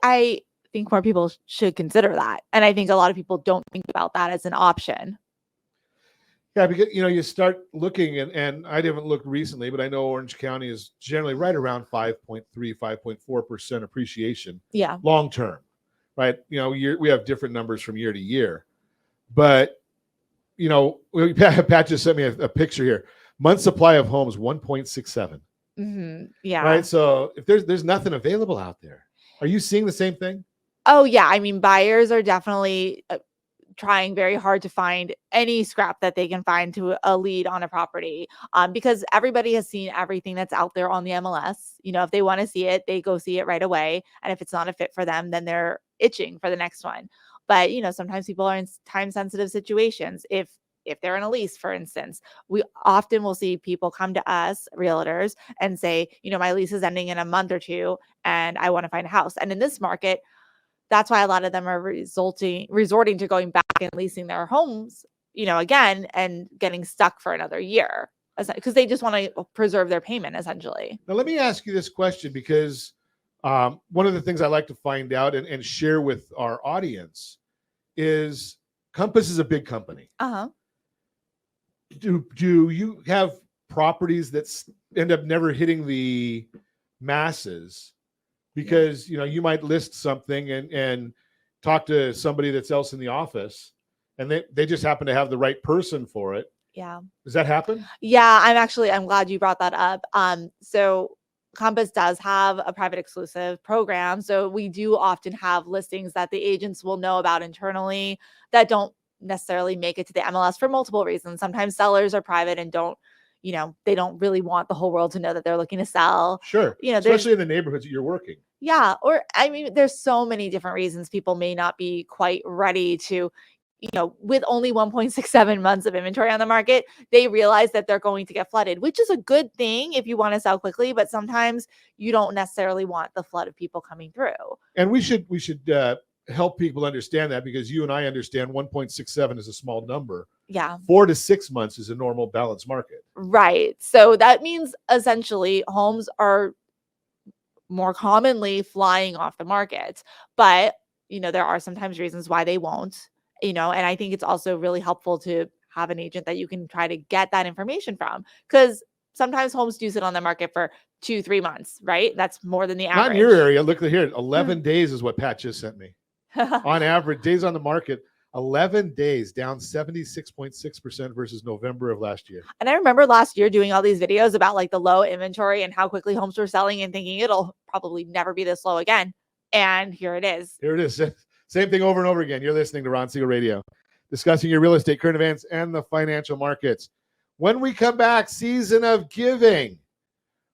I think more people should consider that. And I think a lot of people don't think about that as an option. Yeah, because you start looking, and I haven't looked recently, but I know Orange County is generally right around 5.3, 5.4% appreciation. Yeah. Long term, right? We have different numbers from year to year, but Pat just sent me a picture here. Month supply of homes 1.67. Mm-hmm. Yeah. Right. So if there's nothing available out there, are you seeing the same thing? Oh yeah. I mean, buyers are definitely trying very hard to find any scrap that they can find to a lead on a property, because everybody has seen everything that's out there on the MLS. If they want to see it, they go see it right away. And if it's not a fit for them, then they're itching for the next one. But, sometimes people are in time sensitive situations. If they're in a lease, for instance, we often will see people come to us, realtors, and say, my lease is ending in a month or 2 and I want to find a house. And in this market, that's why a lot of them are resorting to going back and leasing their homes, again, and getting stuck for another year because they just want to preserve their payment, essentially. Now, let me ask you this question, because one of the things I like to find out and share with our audience is Compass is a big company. Uh-huh. Do you have properties that end up never hitting the masses because you might list something and talk to somebody that's else in the office and they just happen to have the right person for it? Yeah. Does that happen? Yeah, I'm glad you brought that up. So Compass does have a private exclusive program. So we do often have listings that the agents will know about internally that don't necessarily make it to the MLS for multiple reasons. Sometimes sellers are private and they don't really want the whole world to know that they're looking to sell. Sure. Especially in the neighborhoods that you're working. Yeah. Or there's so many different reasons people may not be quite ready to, with only 1.67 months of inventory on the market, they realize that they're going to get flooded, which is a good thing if you want to sell quickly, but sometimes you don't necessarily want the flood of people coming through. And we should help people understand that, because you and I understand 1.67 is a small number. Yeah. 4 to 6 months is a normal balanced market. Right. So that means essentially homes are more commonly flying off the market, but there are sometimes reasons why they won't. And I think it's also really helpful to have an agent that you can try to get that information from, because sometimes homes do sit on the market for 2-3 months, right? That's more than the average. Not in your area. Look here. 11 days is what Pat just sent me. On average, days on the market, 11 days, down 76.6% versus November of last year. And I remember last year doing all these videos about like the low inventory and how quickly homes were selling and thinking it'll probably never be this low again. And here it is. Here it is. Same thing over and over again. You're listening to Ron Siegel Radio, discussing your real estate, current events, and the financial markets. When we come back, season of giving,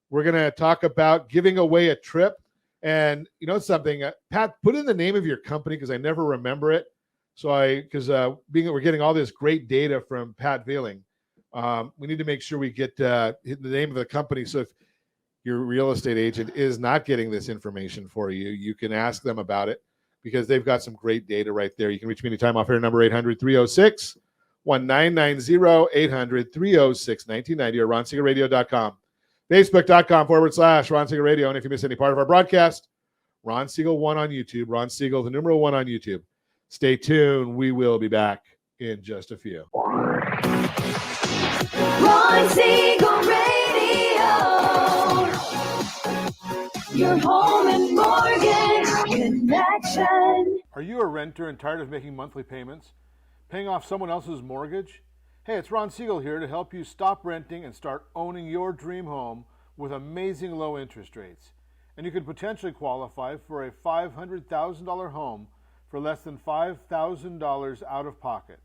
we're going to talk about giving away a trip. And you know something, Pat, put in the name of your company because I never remember it. So we're getting all this great data from Pat Vealing. We need to make sure we get the name of the company. So if your real estate agent is not getting this information for you, you can ask them about it, because they've got some great data right there. You can reach me anytime off air, number 800-306-1990, 800-306-1990, or ronsiegelradio.com. Facebook.com/Ron Siegel Radio. And if you miss any part of our broadcast, Ron Siegel 1 on YouTube, Ron Siegel, the numeral 1 on YouTube. Stay tuned. We will be back in just a few. Ron Siegel Radio. Your home and mortgage connection. Are you a renter and tired of making monthly payments? Paying off someone else's mortgage? Hey, it's Ron Siegel here to help you stop renting and start owning your dream home with amazing low interest rates. And you could potentially qualify for a $500,000 home for less than $5,000 out of pocket.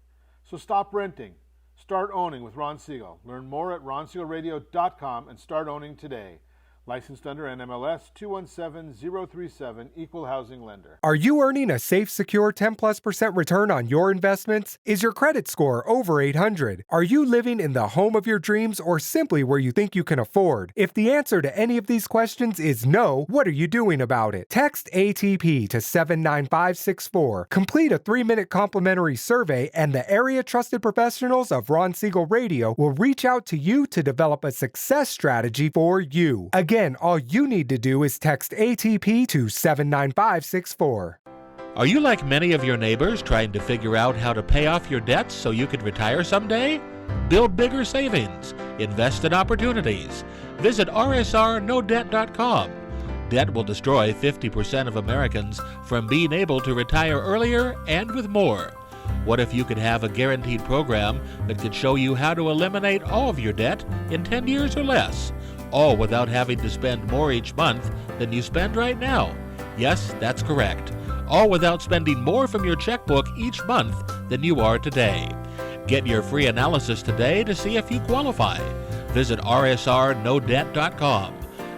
So stop renting. Start owning with Ron Siegel. Learn more at ronsiegelradio.com and start owning today. Licensed under NMLS 217037, Equal Housing Lender. Are you earning a safe, secure 10+% return on your investments? Is your credit score over 800? Are you living in the home of your dreams or simply where you think you can afford? If the answer to any of these questions is no, what are you doing about it? Text ATP to 79564. Complete a 3-minute complimentary survey, and the area trusted professionals of Ron Siegel Radio will reach out to you to develop a success strategy for you. Again, all you need to do is text ATP to 79564. Are you like many of your neighbors trying to figure out how to pay off your debts so you can retire someday? Build bigger savings. Invest in opportunities. Visit rsrnodebt.com. Debt will destroy 50% of Americans from being able to retire earlier and with more. What if you could have a guaranteed program that could show you how to eliminate all of your debt in 10 years or less? All without having to spend more each month than you spend right now. Yes, that's correct. All without spending more from your checkbook each month than you are today. Get your free analysis today to see if you qualify. Visit rsrnodebt.com.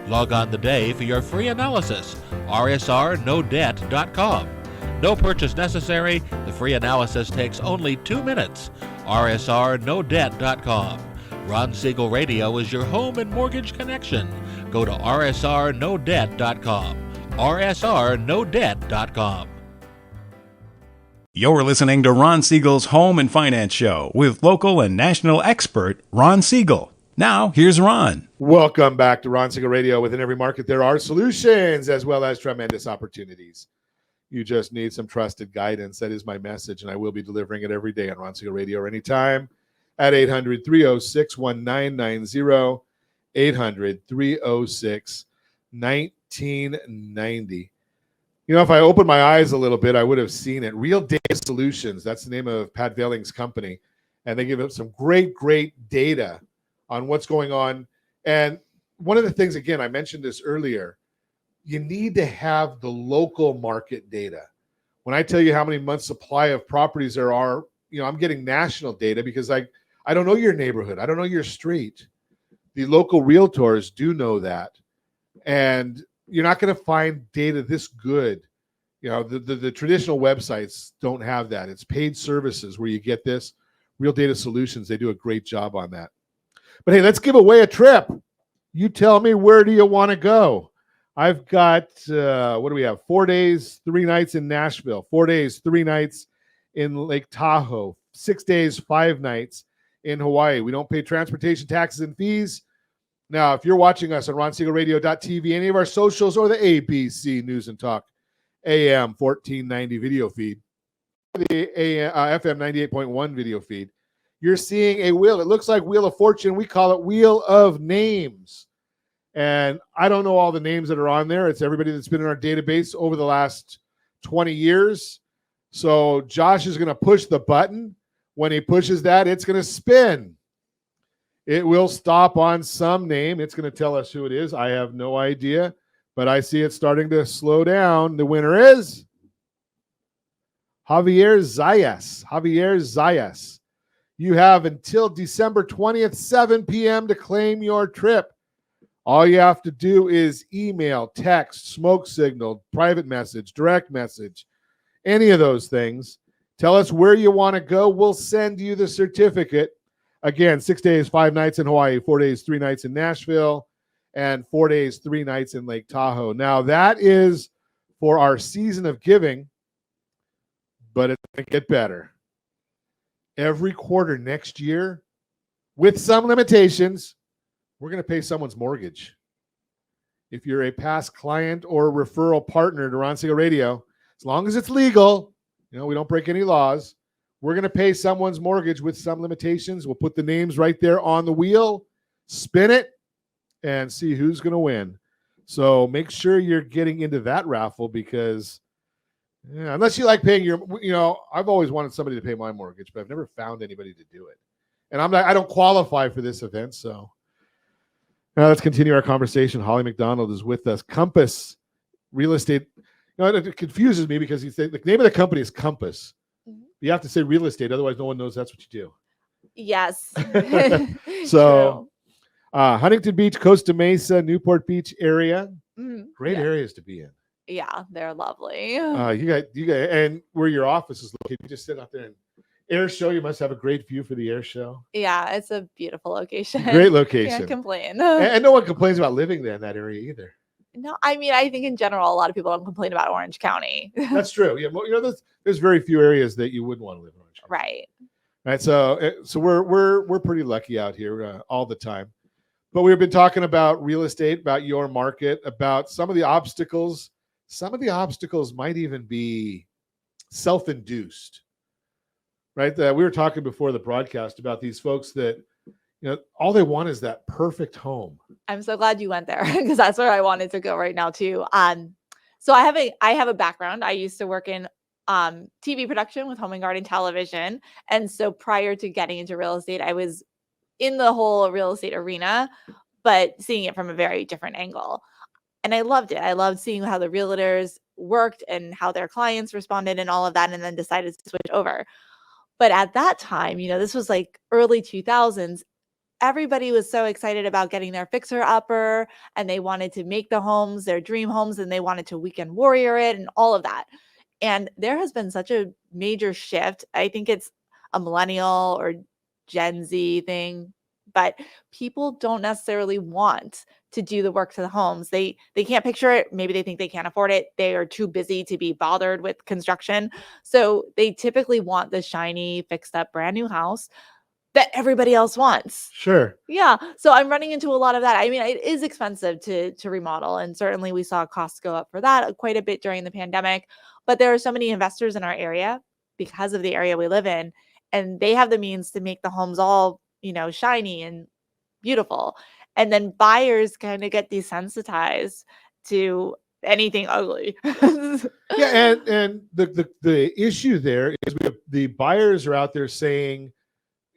Log on today for your free analysis. rsrnodebt.com. No purchase necessary. The free analysis takes only 2 minutes. rsrnodebt.com. Ron Siegel Radio is your home and mortgage connection. Go to rsrnodebt.com. rsrnodebt.com. You're listening to Ron Siegel's Home and Finance Show with local and national expert Ron Siegel. Now, here's Ron. Welcome back to Ron Siegel Radio. Within every market, there are solutions as well as tremendous opportunities. You just need some trusted guidance. That is my message, and I will be delivering it every day on Ron Siegel Radio or anytime at 800-306-1990, 800-306-1990. You know, if I opened my eyes a little bit, I would have seen it. Real Data Solutions, that's the name of Pat Velling's company, and they give us some great data on what's going on. And one of the things, again, I mentioned this earlier, you need to have the local market data. When I tell you how many months supply of properties there are, you know, I'm getting national data because I don't know your neighborhood. I don't know your street. The local realtors do know that. And you're not going to find data this good. You know, the traditional websites don't have that. It's paid services where you get this. Real Data Solutions, they do a great job on that. But hey, let's give away a trip. You tell me, where do you want to go? I've got, what do we have? 4 days, 3 nights in Nashville, 4 days, 3 nights in Lake Tahoe, 6 days, 5 nights in Hawaii. We don't pay transportation, taxes, and fees. Now, if you're watching us on RonSiegelRadio.tv, any of our socials, or the ABC News and Talk AM 1490 video feed, the FM 98.1 video feed, you're seeing a wheel. It looks like Wheel of Fortune. We call it Wheel of Names. And I don't know all the names that are on there. It's everybody that's been in our database over the last 20 years. So Josh is going to push the button. When he pushes that, it's going to spin. It will stop on some name. It's going to tell us who it is. I have no idea, but I see it starting to slow down. The winner is Javier Zayas. Javier Zayas. You have until December 20th, 7 p.m. to claim your trip. All you have to do is email, text, smoke signal, private message, direct message, any of those things. Tell us where you want to go. We'll send you the certificate. Again, 6 days, 5 nights in Hawaii, 4 days, 3 nights in Nashville, and 4 days, 3 nights in Lake Tahoe. Now, that is for our season of giving, but it's going to get better. Every quarter next year, with some limitations, we're going to pay someone's mortgage. If you're a past client or referral partner to Ron Siegel Radio, as long as it's legal, you know, we don't break any laws, we're going to pay someone's mortgage with some limitations. We'll put the names right there on the wheel, spin it, and see who's going to win. So make sure you're getting into that raffle because, yeah, unless you like paying your, you know, I've always wanted somebody to pay my mortgage, but I've never found anybody to do it. And I don't qualify for this event, so. Now let's continue our conversation. Holly McDonald is with us. Compass Real Estate. You know, it confuses me because the name of the company is Compass. Mm-hmm. You have to say real estate, otherwise no one knows that's what you do. Yes. So, Huntington Beach, Costa Mesa, Newport Beach area. Mm-hmm. Great areas to be in. Yeah, they're lovely. You got, and where your office is located. You just sit out there and air show. You must have a great view for the air show. Yeah, it's a beautiful location. Great location. Can't complain. And no one complains about living there in that area either. No, I mean, I think in general, a lot of people don't complain about Orange County. That's true. Yeah, you know, there's very few areas that you wouldn't want to live in Orange County. Right. Right. So we're pretty lucky out here all the time. But we've been talking about real estate, about your market, about some of the obstacles. Some of the obstacles might even be self-induced. Right. We were talking before the broadcast about these folks that, you know, all they want is that perfect home. I'm so glad you went there because that's where I wanted to go right now too. So I have a background. I used to work in TV production with Home and Garden Television, and so prior to getting into real estate, I was in the whole real estate arena, but seeing it from a very different angle. And I loved it. I loved seeing how the realtors worked and how their clients responded and all of that, and then decided to switch over. But at that time, you know, this was like early 2000s. Everybody was so excited about getting their fixer-upper, and they wanted to make the homes their dream homes, and they wanted to weekend warrior it and all of that. And there has been such a major shift. I think it's a millennial or Gen Z thing, but people don't necessarily want to do the work to the homes. They can't picture it. Maybe they think they can't afford it. They are too busy to be bothered with construction. So they typically want the shiny, fixed up, brand new house that everybody else wants. Sure. Yeah. So I'm running into a lot of that. I mean, it is expensive to remodel. And certainly we saw costs go up for that quite a bit during the pandemic. But there are so many investors in our area because of the area we live in, and they have the means to make the homes all, shiny and beautiful. And then buyers kind of get desensitized to anything ugly. Yeah, and the issue there is the buyers are out there saying,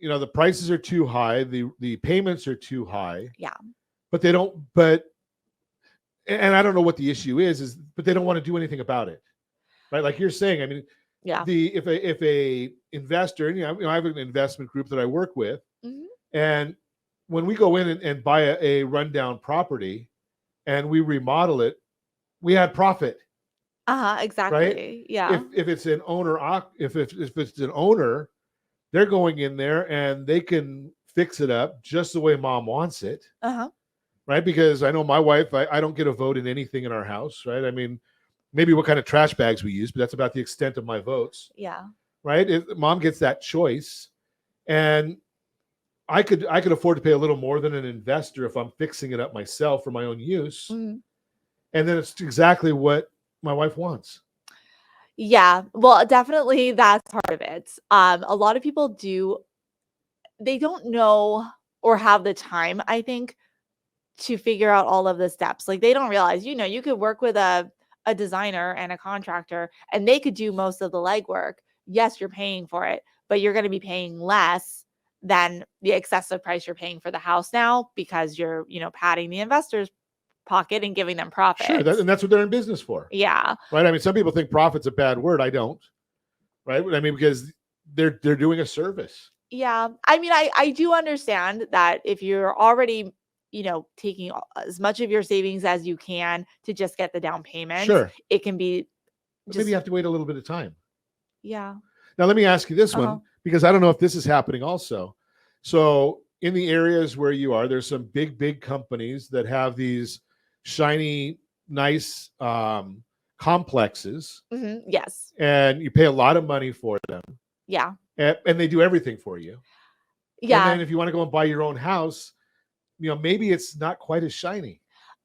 the prices are too high, the payments are too high. Yeah. But they don't. And I don't know what the issue is, but they don't want to do anything about it, right? Like you're saying, I mean, Yeah. if a investor, and I have an investment group that I work with, and when we go in and buy a rundown property and we remodel it, we had profit. Exactly. Right? Yeah. If it's an owner, if it's an owner, they're going in there and they can fix it up just the way mom wants it. Right? Because I know my wife, I don't get a vote in anything in our house, right? I mean, maybe what kind of trash bags we use, but that's about the extent of my votes. Yeah. Right? Mom gets that choice. And I could afford to pay a little more than an investor if I'm fixing it up myself for my own use. And then it's exactly what my wife wants. Yeah. Well, definitely that's part of it. A lot of people they don't know or have the time, I think, to figure out all of the steps. Like they don't realize, you could work with a designer and a contractor and they could do most of the legwork. Yes, you're paying for it, but you're going to be paying less than the excessive price you're paying for the house now because you're, padding the investor's pocket and giving them profits. Sure, and that's what they're in business for. Yeah. Right? I mean, some people think profit's a bad word. I don't. Right? I mean, because they're doing a service. Yeah. I mean, I do understand that if you're already taking as much of your savings as you can to just get the down payment. Sure. It can be maybe you have to wait a little bit of time. Yeah. Now, let me ask you this one, because I don't know if this is happening also. So in the areas where you are, there's some big companies that have these shiny, nice complexes. Yes. And you pay a lot of money for them. Yeah. And they do everything for you. Yeah. And then if you want to go and buy your own house, maybe it's not quite as shiny.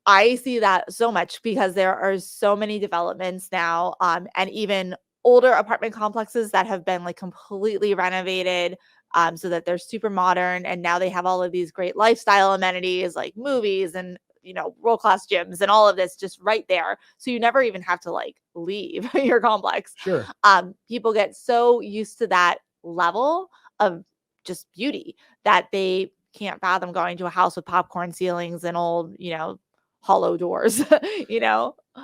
I see that so much because there are so many developments now, and even older apartment complexes that have been like completely renovated, so that they're super modern, and now they have all of these great lifestyle amenities like movies and world-class gyms and all of this just right there. So you never even have to like leave your complex. Sure. People get so used to that level of just beauty that they can't fathom going to a house with popcorn ceilings and old, hollow doors,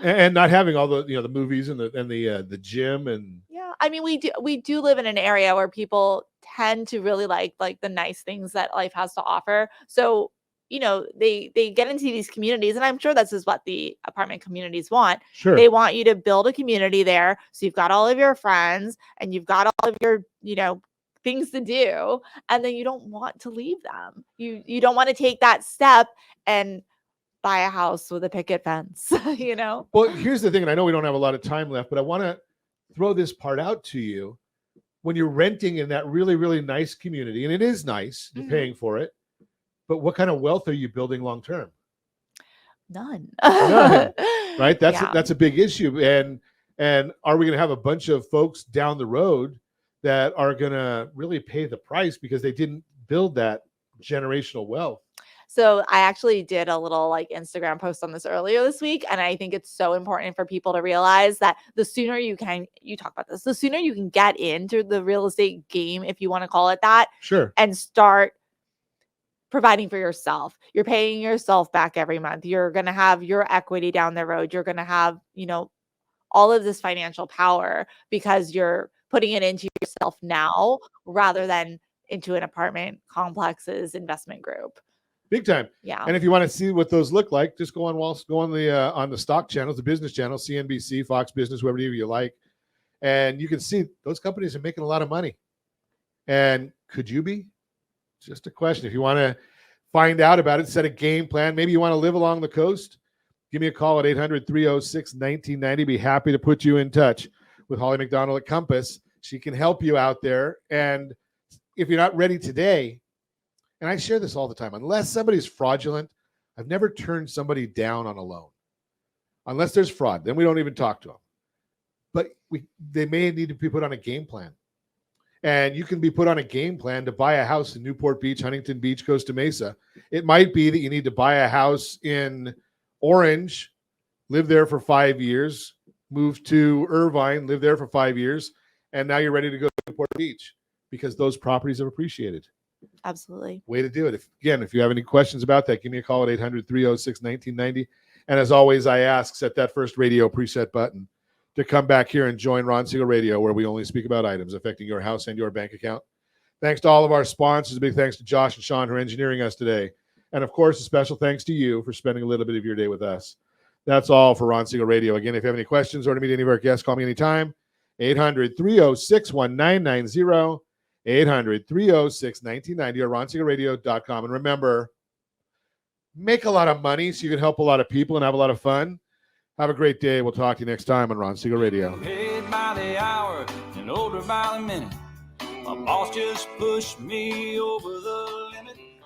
and not having all the, the movies and the gym. And yeah, I mean, we do live in an area where people tend to really like the nice things that life has to offer. So, they get into these communities, and I'm sure this is what the apartment communities want. Sure. They want you to build a community there. So you've got all of your friends and you've got all of your, things to do, and then you don't want to leave them. You don't want to take that step and buy a house with a picket fence. Well, here's the thing, and I know we don't have a lot of time left, but I want to throw this part out to you. When you're renting in that really, really nice community, and it is nice, you're paying for it, but what kind of wealth are you building long term? None. Right? That's a big issue. And are we going to have a bunch of folks down the road that are going to really pay the price because they didn't build that generational wealth? So I actually did a little Instagram post on this earlier this week. And I think it's so important for people to realize that the sooner you can get into the real estate game, if you want to call it that, sure, and start providing for yourself. You're paying yourself back every month. You're going to have your equity down the road. You're going to have, all of this financial power because you're putting it into yourself now rather than into an apartment complex's investment group. Big time. Yeah. And if you want to see what those look like, just go on the stock channels, the business channel, CNBC, Fox Business, whoever you like. And you can see those companies are making a lot of money. And could you be? Just a question. If you want to find out about it, set a game plan. Maybe you want to live along the coast. Give me a call at 800-306-1990. Be happy to put you in touch with Holly McDonald at Compass. She can help you out there. And if you're not ready today, and I share this all the time, unless somebody's fraudulent, I've never turned somebody down on a loan. Unless there's fraud, then we don't even talk to them. but they may need to be put on a game plan. And you can be put on a game plan to buy a house in Newport Beach, Huntington Beach, Costa Mesa. It might be that you need to buy a house in Orange, live there for 5 years, move to Irvine, live there for 5 years, and now you're ready to go to Newport Beach because those properties have appreciated. Absolutely. Way to do it. If you have any questions about that, give me a call at 800-306-1990. And as always, I ask, set that first radio preset button to come back here and join Ron Siegel Radio, where we only speak about items affecting your house and your bank account. Thanks to all of our sponsors. A big thanks to Josh and Sean for engineering us today. And of course, a special thanks to you for spending a little bit of your day with us. That's all for Ron Siegel Radio. Again, if you have any questions or to meet any of our guests, call me anytime. 800-306-1990. 800-306-1990 or ronsiegelradio.com. And remember, make a lot of money so you can help a lot of people and have a lot of fun. Have a great day. We'll talk to you next time on Ron Siegel Radio. Paid by the hour and older by the minute. My boss just pushed me over the